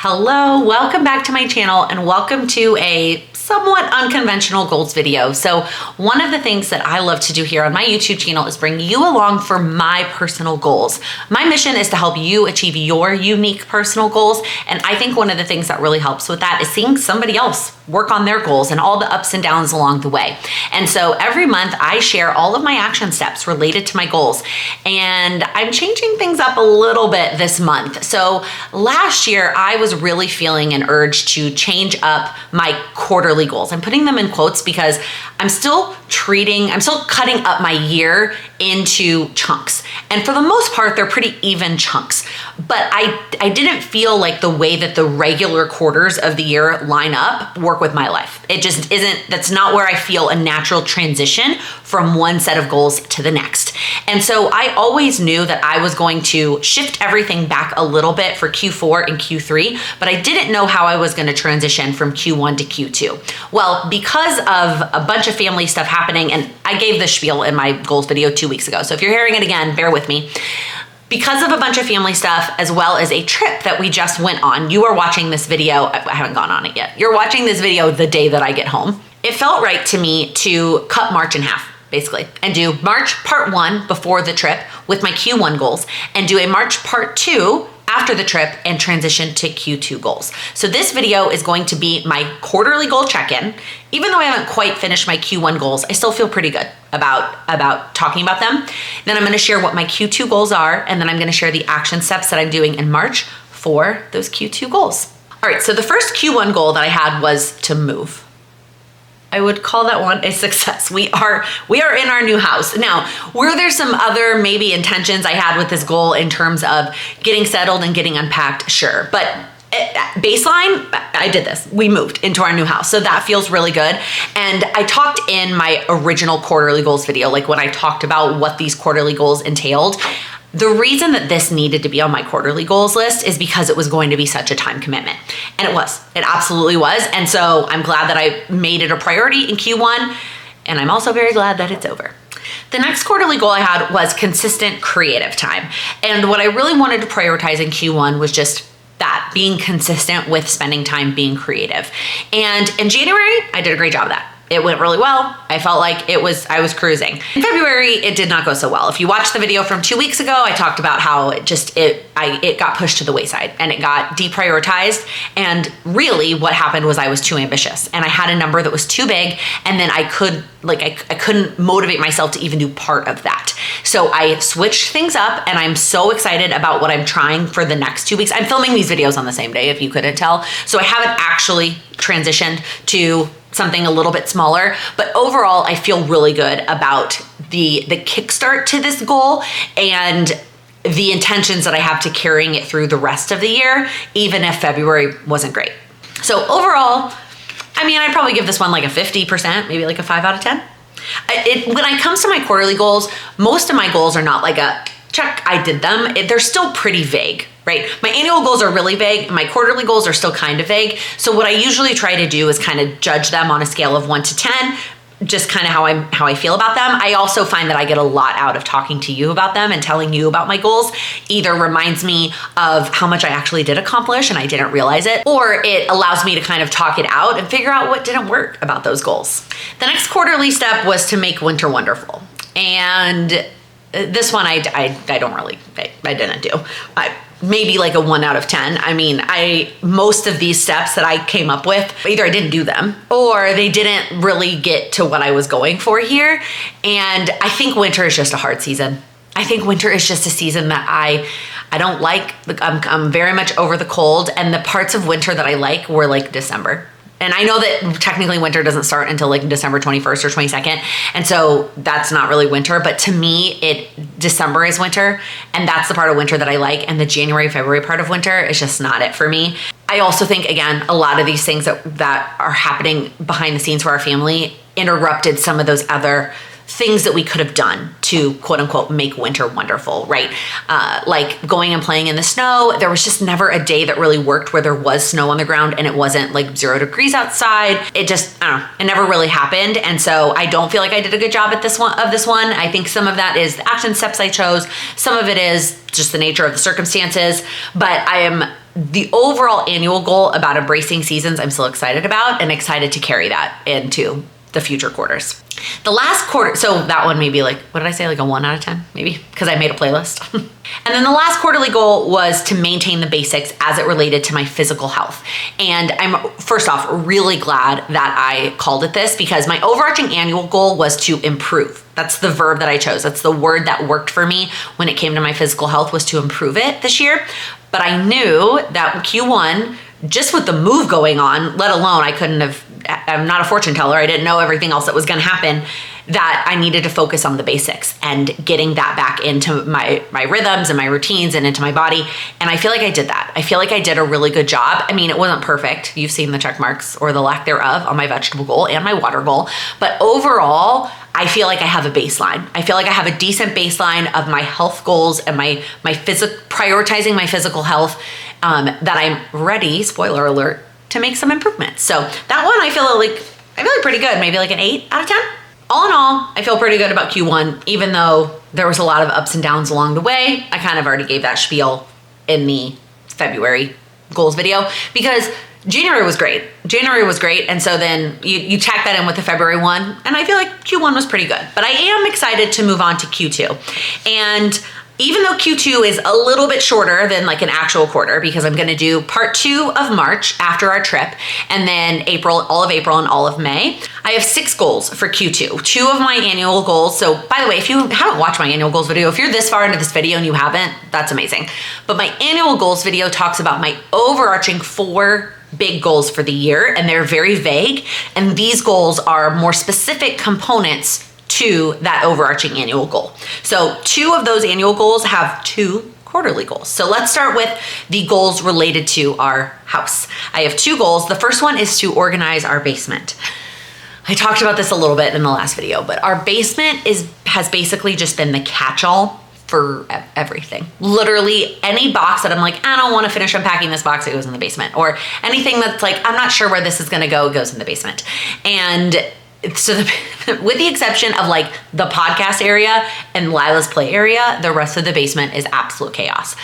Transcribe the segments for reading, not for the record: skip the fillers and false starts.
Hello, welcome back to my channel and welcome to a somewhat unconventional goals video. So one of the things that I love to do here on my YouTube channel is bring you along for my personal goals. My mission is to help you achieve your unique personal goals. And I think one of the things that really helps with that is seeing somebody else work on their goals and all the ups and downs along the way. And so every month I share all of my action steps related to my goals. And I'm changing things up a little bit this month. So last year I was really feeling an urge to change up my quarterly goals. I'm putting them in quotes because I'm still cutting up my year into chunks. And for the most part, they're pretty even chunks. But I didn't feel like the way that the regular quarters of the year line up work with my life. It just isn't, that's not where I feel a natural transition from one set of goals to the next. And so I always knew that I was going to shift everything back a little bit for Q4 and Q3, but I didn't know how I was going to transition from Q1 to Q2. Well, because of a bunch of family stuff happening, and I gave the spiel in my goals video 2 weeks ago, so if you're hearing it again, bear with me. Because of a bunch of family stuff, as well as a trip that we just went on, you are watching this video, I haven't gone on it yet. You're watching this video the day that I get home. It felt right to me to cut March in half, basically, and do March part 1 before the trip with my Q1 goals, and do a March part 2 after the trip and transition to Q2 goals. So this video is going to be my quarterly goal check-in. Even though I haven't quite finished my Q1 goals, I still feel pretty good about talking about them. Then I'm gonna share what my Q2 goals are, and then I'm gonna share the action steps that I'm doing in March for those Q2 goals. All right, so the first Q1 goal that I had was to move. I would call that one a success. We are in our new house. Now, were there some other maybe intentions I had with this goal in terms of getting settled and getting unpacked? Sure, but baseline, I did this. We moved into our new house. So that feels really good. And I talked in my original quarterly goals video, like when I talked about what these quarterly goals entailed. The reason that this needed to be on my quarterly goals list is because it was going to be such a time commitment. And it was. It absolutely was. And so I'm glad that I made it a priority in Q1. And I'm also very glad that it's over. The next quarterly goal I had was consistent creative time. And what I really wanted to prioritize in Q1 was just that, being consistent with spending time being creative. And in January, I did a great job of that. It went really well. I felt like I was cruising. In February, it did not go so well. If you watched the video from 2 weeks ago, I talked about how it got pushed to the wayside and it got deprioritized. And really what happened was I was too ambitious and I had a number that was too big, and then I couldn't motivate myself to even do part of that. So I switched things up, and I'm so excited about what I'm trying for the next 2 weeks. I'm filming these videos on the same day, if you couldn't tell. So I haven't actually transitioned to something a little bit smaller, but overall I feel really good about the kickstart to this goal and the intentions that I have to carrying it through the rest of the year, even if February wasn't great. So overall, I mean, I'd probably give this one like a 50%, maybe like a 5 out of 10. When it comes to my quarterly goals, most of my goals are not like a check, I did them. They're still pretty vague, right? My annual goals are really vague. My quarterly goals are still kind of vague. So what I usually try to do is kind of judge them on a scale of 1 to 10, just kind of how I feel about them. I also find that I get a lot out of talking to you about them and telling you about my goals. Either reminds me of how much I actually did accomplish and I didn't realize it, or it allows me to kind of talk it out and figure out what didn't work about those goals. The next quarterly step was to make winter wonderful. And this one I didn't do. Maybe like a 1 out of 10. I mean, most of these steps that I came up with, either I didn't do them or they didn't really get to what I was going for here. And I think winter is just a hard season. I think winter is just a season that I don't like. I'm very much over the cold, and the parts of winter that I like were like December. And I know that technically winter doesn't start until like December 21st or 22nd. And so that's not really winter, but to me, December is winter, and that's the part of winter that I like. And the January, February part of winter is just not it for me. I also think, again, a lot of these things that are happening behind the scenes for our family interrupted some of those other things that we could have done to quote unquote make winter wonderful, right? Like going and playing in the snow. There was just never a day that really worked where there was snow on the ground and it wasn't like 0 degrees outside. It just, I don't know, it never really happened. And so I don't feel like I did a good job at this one. I think some of that is the action steps I chose. Some of it is just the nature of the circumstances, but I am the overall annual goal about embracing seasons, I'm still excited about and excited to carry that into the future quarters. The last quarter, so that one maybe like, what did I say? Like a 1 out of 10, maybe, because I made a playlist. And then the last quarterly goal was to maintain the basics as it related to my physical health. And I'm, first off, really glad that I called it this, because my overarching annual goal was to improve. That's the verb that I chose. That's the word that worked for me when it came to my physical health, was to improve it this year. But I knew that Q1, just with the move going on, let alone I'm not a fortune teller, I didn't know everything else that was going to happen, that I needed to focus on the basics and getting that back into my rhythms and my routines and into my body. And I feel like I did that. I feel like I did a really good job. I mean, it wasn't perfect. You've seen the check marks or the lack thereof on my vegetable goal and my water goal. But overall, I feel like I have a baseline. I feel like I have a decent baseline of my health goals and prioritizing my physical health, that I'm ready, spoiler alert, to make some improvements. So that one, I feel like pretty good, maybe like an 8 out of 10. All in all, I feel pretty good about Q1, even though there was a lot of ups and downs along the way. I kind of already gave that spiel in the February goals video, because January was great. And so then you tack that in with the February one, and I feel like Q1 was pretty good. But I am excited to move on to Q2. And even though Q2 is a little bit shorter than like an actual quarter, because I'm going to do part 2 of March after our trip, and then all of April and all of May, I have 6 goals for Q2, 2 of my annual goals. So by the way, if you haven't watched my annual goals video, if you're this far into this video and you haven't, that's amazing. But my annual goals video talks about my overarching 4 big goals for the year, and they're very vague. And these goals are more specific components to that overarching annual goal. So 2 of those annual goals have 2 quarterly goals. So let's start with the goals related to our house. I have 2 goals. The first one is to organize our basement. I talked about this a little bit in the last video, but our basement has basically just been the catch-all for everything. Literally any box that I'm like, I don't want to finish unpacking this box, it goes in the basement. Or anything that's like, I'm not sure where this is going to go, it goes in the basement. And so with the exception of like the podcast area and Lila's play area, the rest of the basement is absolute chaos.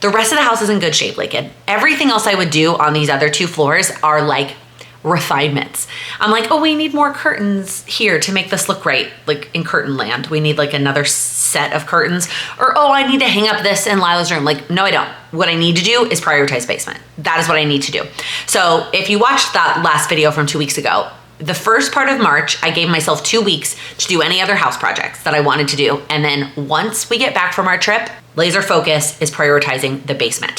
The rest of the house is in good shape, Laken. Everything else I would do on these other 2 floors are like refinements. I'm like, oh, we need more curtains here to make this look right. Like in curtain land, we need like another set of curtains. Or, oh, I need to hang up this in Lila's room. Like, no, I don't. What I need to do is prioritize basement. That is what I need to do. So if you watched that last video from 2 weeks ago, the first part of March, I gave myself 2 weeks to do any other house projects that I wanted to do. And then once we get back from our trip, laser focus is prioritizing the basement.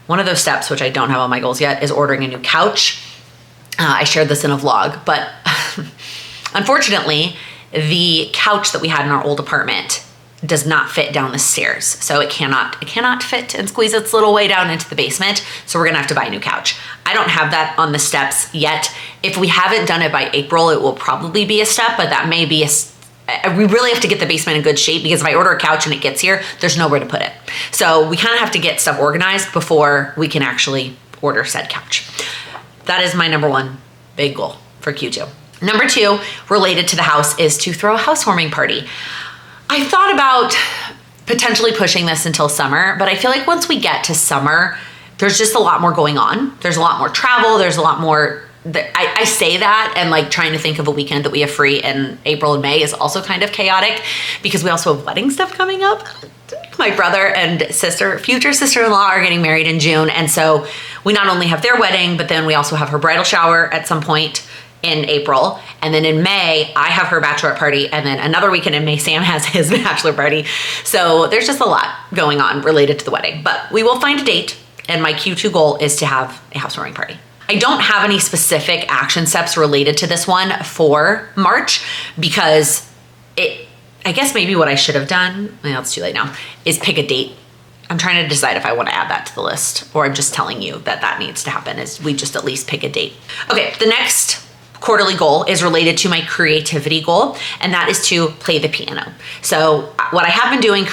One of those steps, which I don't have on my goals yet, is ordering a new couch. I shared this in a vlog, but unfortunately, the couch that we had in our old apartment does not fit down the stairs. So it cannot fit and squeeze its little way down into the basement. So we're gonna have to buy a new couch. I don't have that on the steps yet. If we haven't done it by April, it will probably be a step, but that may be we really have to get the basement in good shape, because if I order a couch and it gets here, there's nowhere to put it. So we kind of have to get stuff organized before we can actually order said couch. That is my number 1 big goal for Q2. Number 2, related to the house, is to throw a housewarming party. I thought about potentially pushing this until summer, but I feel like once we get to summer, there's just a lot more going on. There's a lot more travel. There's a lot more. I say that, and like trying to think of a weekend that we have free in April and May is also kind of chaotic, because we also have wedding stuff coming up. My brother and future sister-in-law are getting married in June. And so we not only have their wedding, but then we also have her bridal shower at some point in April. And then in May, I have her bachelorette party. And then another weekend in May, Sam has his bachelor party. So there's just a lot going on related to the wedding. But we will find a date. And my Q2 goal is to have a housewarming party. I don't have any specific action steps related to this one for March, because I guess maybe what I should have done, well, it's too late now, is pick a date. I'm trying to decide if I want to add that to the list, or I'm just telling you that needs to happen, is we just at least pick a date. Okay, the next quarterly goal is related to my creativity goal, and that is to play the piano. So what I have been doing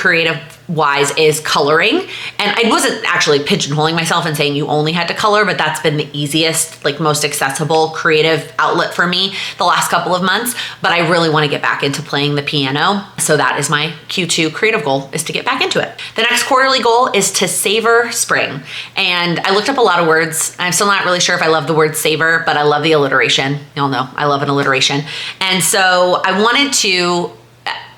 wise is coloring. And I wasn't actually pigeonholing myself and saying you only had to color, but that's been the easiest, like most accessible creative outlet for me the last couple of months. But I really want to get back into playing the piano. So that is my Q2 creative goal, is to get back into it. The next quarterly goal is to savor spring. And I looked up a lot of words. I'm still not really sure if I love the word savor, but I love the alliteration. Y'all know I love an alliteration. And so I wanted to,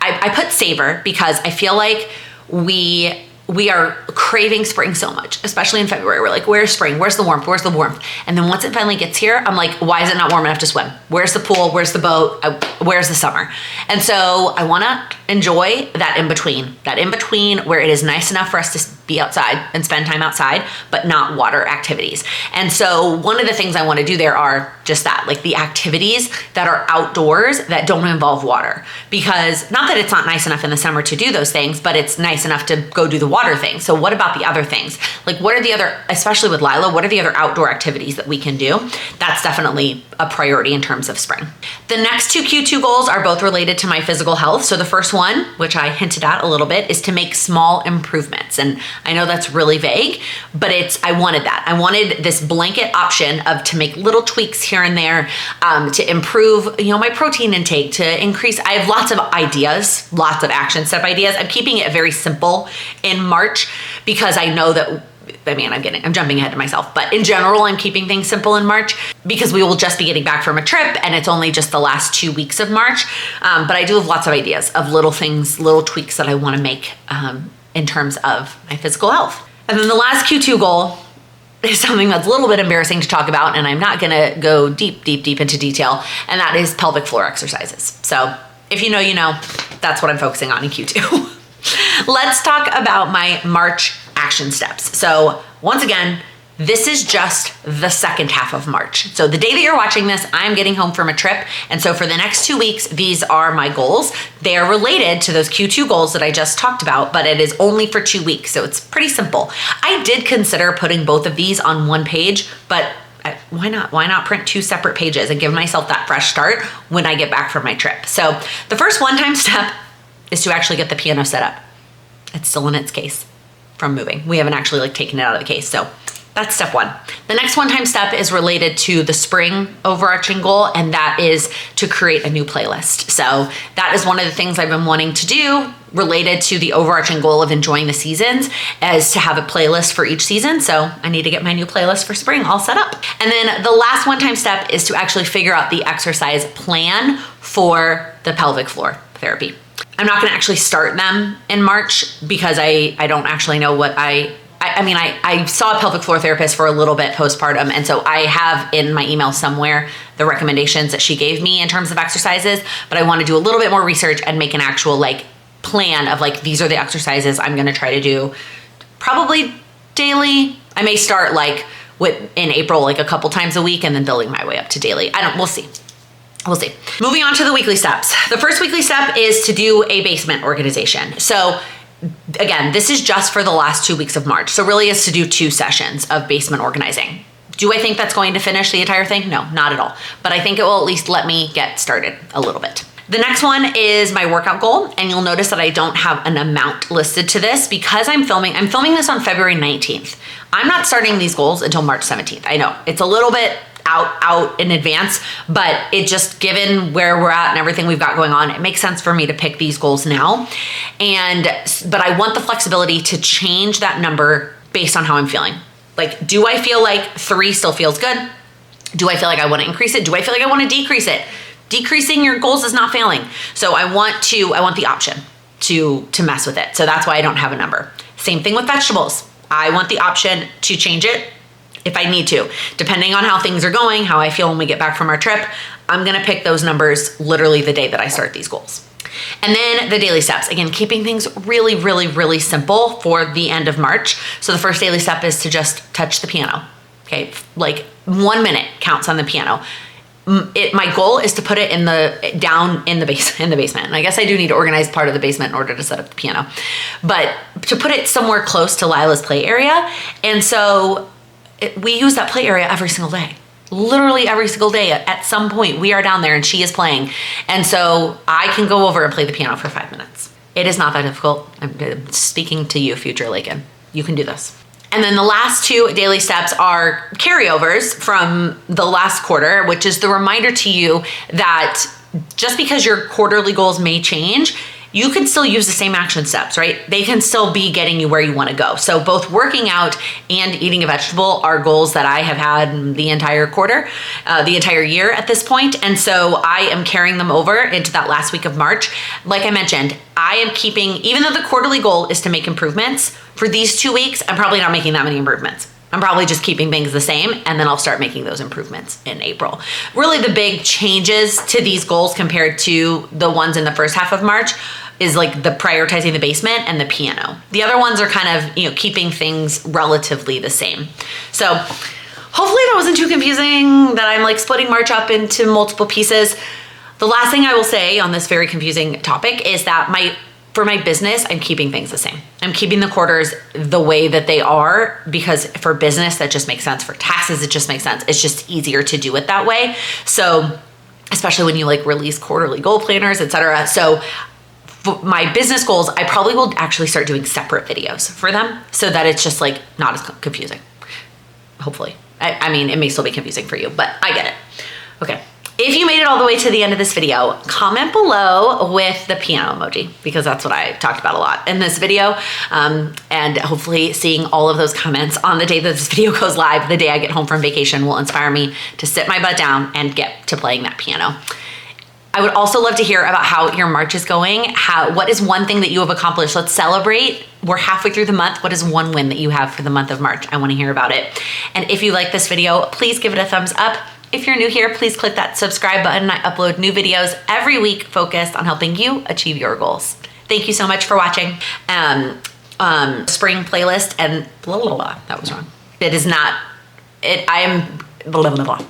I put savor because I feel like we are craving spring so much, especially in February. We're like, where's spring? Where's the warmth? Where's the warmth? And then once it finally gets here, I'm like, why is it not warm enough to swim? Where's the pool? Where's the boat? Where's the summer? And so I want to enjoy that in between where it is nice enough for us to be outside and spend time outside, but not water activities. And so one of the things I want to do there are just that, like the activities that are outdoors that don't involve water. Because not that it's not nice enough in the summer to do those things, but it's nice enough to go do the water thing. So what about the other things? Like what are the other, especially with Lila, what are the other outdoor activities that we can do? That's definitely a priority in terms of spring. The next two Q2 goals are both related to my physical health. So the first one, which I hinted at a little bit, is to make small improvements. And I know that's really vague, but I wanted that. I wanted this blanket option of to make little tweaks here and there, to improve, my protein intake, to increase. I have lots of ideas, lots of action step ideas. I'm keeping it very simple in March because I know that, I'm jumping ahead to myself, but in general, I'm keeping things simple in March because we will just be getting back from a trip and it's only just the last 2 weeks of March. But I do have lots of ideas of little things, little tweaks that I want to make in terms of my physical health. And then the last Q2 goal is something that's a little bit embarrassing to talk about, and I'm not going to go deep into detail, and that is pelvic floor exercises. So if you know, that's what I'm focusing on in Q2. Let's talk about my March action steps. So once again, this is just the second half of March. So the day that you're watching this, I'm getting home from a trip. And so for the next 2 weeks, these are my goals. They are related to those Q2 goals that I just talked about, but it is only for 2 weeks. So it's pretty simple. I did consider putting both of these on one page, but why not? Why not print 2 separate pages and give myself that fresh start when I get back from my trip? So the first one-time step is to actually get the piano set up. It's still in its case from moving. We haven't actually taken it out of the case. So that's step one. The next one-time step is related to the spring overarching goal, and that is to create a new playlist. So that is one of the things I've been wanting to do related to the overarching goal of enjoying the seasons, is to have a playlist for each season. So I need to get my new playlist for spring all set up. And then the last one-time step is to actually figure out the exercise plan for the pelvic floor therapy. I'm not gonna actually start them in March because I don't actually know what I saw a pelvic floor therapist for a little bit postpartum. And so I have in my email somewhere the recommendations that she gave me in terms of exercises, but I want to do a little bit more research and make an actual plan of these are the exercises I'm going to try to do probably daily. I may start in April, a couple times a week and then building my way up to daily. We'll see. We'll see. Moving on to the weekly steps. The first weekly step is to do a basement organization. So again, this is just for the last 2 weeks of March. So really is to do 2 sessions of basement organizing. Do I think that's going to finish the entire thing? No, not at all. But I think it will at least let me get started a little bit. The next one is my workout goal. And you'll notice that I don't have an amount listed to this because I'm filming this on February 19th. I'm not starting these goals until March 17th. I know it's a little bit out in advance, but it just, given where we're at and everything we've got going on, it makes sense for me to pick these goals now. But I want the flexibility to change that number based on how I'm feeling. Do I feel like 3 still feels good? Do I feel like I want to increase it? Do I feel like I want to decrease it? Decreasing your goals is not failing. So I want the option to mess with it. So that's why I don't have a number. Same thing with vegetables. I want the option to change it if I need to, depending on how things are going, how I feel when we get back from our trip. I'm gonna pick those numbers literally the day that I start these goals. And then the daily steps, again, keeping things really, really, really simple for the end of March. So the first daily step is to just touch the piano. Okay, 1 minute counts on the piano. My goal is to put it down in the basement. And I guess I do need to organize part of the basement in order to set up the piano, but to put it somewhere close to Lila's play area. And so we use that play area every single day. Literally every single day. At some point, we are down there and she is playing. And so I can go over and play the piano for 5 minutes. It is not that difficult. I'm speaking to you, future Laken. You can do this. And then the last 2 daily steps are carryovers from the last quarter, which is the reminder to you that just because your quarterly goals may change, you can still use the same action steps, right? They can still be getting you where you want to go. So both working out and eating a vegetable are goals that I have had the entire quarter, the entire year at this point. And so I am carrying them over into that last week of March. Like I mentioned, I am keeping, even though the quarterly goal is to make improvements, for these 2 weeks, I'm probably not making that many improvements. I'm probably just keeping things the same, and then I'll start making those improvements in April. Really, the big changes to these goals compared to the ones in the first half of March is like the prioritizing the basement and the piano. The other ones are kind of, keeping things relatively the same. So hopefully that wasn't too confusing, that I'm like splitting March up into multiple pieces. The last thing I will say on this very confusing topic is that for my business, I'm keeping things the same. I'm keeping the quarters the way that they are, because for business, that just makes sense. For taxes, it just makes sense. It's just easier to do it that way. So especially when you like release quarterly goal planners, etc. So for my business goals, I probably will actually start doing separate videos for them so that it's just like not as confusing, hopefully. I mean, it may still be confusing for you, but I get it. Okay. If you made it all the way to the end of this video, comment below with the piano emoji, because that's what I talked about a lot in this video. And hopefully seeing all of those comments on the day that this video goes live, the day I get home from vacation, will inspire me to sit my butt down and get to playing that piano. I would also love to hear about how your March is going. What is one thing that you have accomplished? Let's celebrate. We're halfway through the month. What is one win that you have for the month of March? I want to hear about it. And if you like this video, please give it a thumbs up. If you're new here, please click that subscribe button. I upload new videos every week focused on helping you achieve your goals. Thank you so much for watching. Spring playlist and blah, blah, blah. That was wrong. It is not, I am blah, blah, blah.